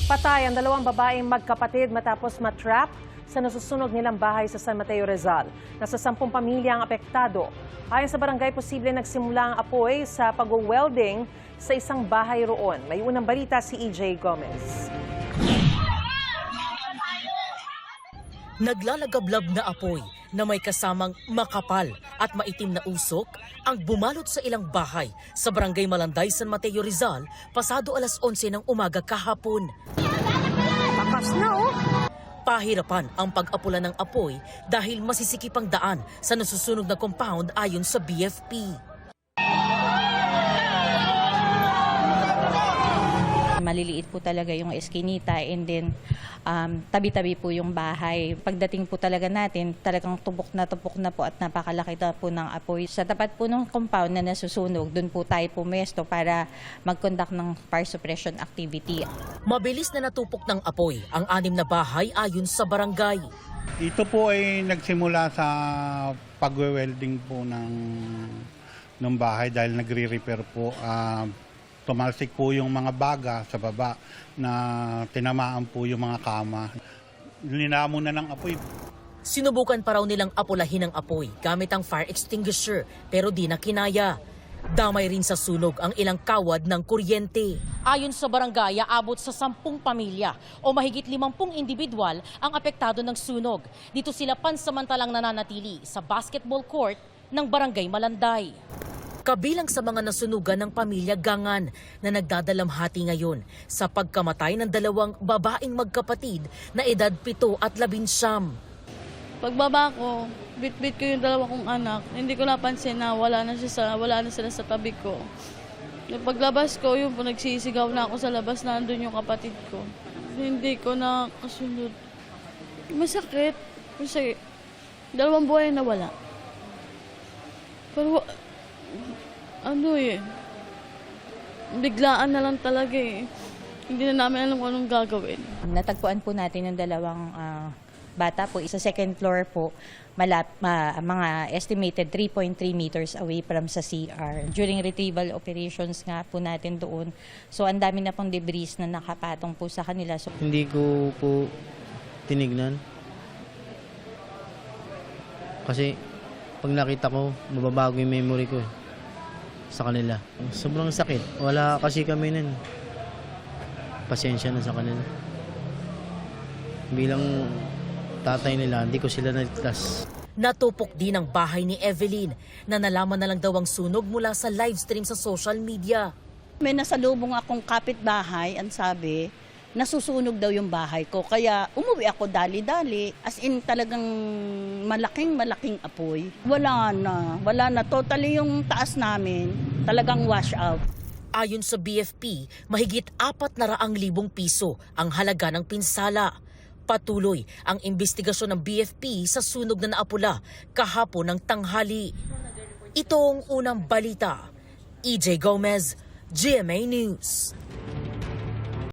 Patay ang dalawang babaeng magkapatid matapos matrap sa nasusunog nilang bahay sa San Mateo, Rizal. Nasa 10 pamilya ang apektado. Ayon sa barangay, posible nagsimula ang apoy sa pag-welding sa isang bahay roon. May unang balita si EJ Gomez. Naglalagablab na apoy na may kasamang makapal at maitim na usok ang bumalot sa ilang bahay sa Barangay Malanday, San Mateo, Rizal, pasado alas 11 ng umaga kahapon. Lakas na Pahirapan ang pag-apula ng apoy dahil masisikip ang daan sa nasusunog na compound ayon sa BFP. Maliliit po talaga yung eskinita and then tabi-tabi po yung bahay. Pagdating po talaga natin, talagang tupok na po at napakalaki na po ng apoy. Sa tapat po ng compound na nasusunog, doon po tayo pumesto para mag-conduct ng fire suppression activity. Mabilis na natupok ng apoy ang 6 na bahay ayon sa barangay. Ito po ay nagsimula sa pag-welding po ng bahay dahil nagre-repair po. Tumalsik po yung mga baga sa baba na tinamaan po yung mga kama. Linamon na ng apoy. Sinubukan pa raw nilang apulahin ang apoy gamit ang fire extinguisher pero di na kinaya. Damay rin sa sunog ang ilang kawad ng kuryente. Ayon sa barangay, aabot sa 10 pamilya o mahigit 50 individual ang apektado ng sunog. Dito sila pansamantalang nananatili sa basketball court ng Barangay Malanday. Kabilang sa mga nasunugan ng pamilya Gangan na nagdadalamhati ngayon sa pagkamatay ng 2 babaeng magkapatid na edad 7 at 11. Pagbaba ko, bit-bit ko yung 2 kong anak. Hindi ko napansin na wala na sila sa tabi ko. Paglabas ko, yung nagsisigaw na ako sa labas na andun yung kapatid ko. Hindi ko na kasunod. Masakit. Kasi 2 buhay na wala. Pero biglaan na lang talaga eh. Hindi na namin alam kung anong gagawin. Natagpuan po natin yung 2 bata po, isa second floor po, mga estimated 3.3 meters away from sa CR. During retrieval operations nga po natin doon, so ang dami na pong debris na nakapatong po sa kanila. So, hindi ko po tinignan. Kasi pag nakita ko, mababago yung memory ko sa kanila. Sobrang sakit. Wala kasi kami nun. Pasensya na sa kanila. Bilang tatay nila, hindi ko sila naligtas. Natupok din ang bahay ni Evelyn na nalaman na lang daw ang sunog mula sa live stream sa social media. May nasalubong akong kapitbahay, ang sabi, nasusunog daw yung bahay ko. Kaya umuwi ako dali-dali. As in talagang malaking apoy. Wala na. Totally yung taas namin, talagang wash out. Ayon sa BFP, mahigit 400,000 piso ang halaga ng pinsala. Patuloy ang investigasyon ng BFP sa sunog na naapula kahapon ng tanghali. Ito ang unang balita. EJ Gomez, GMA News.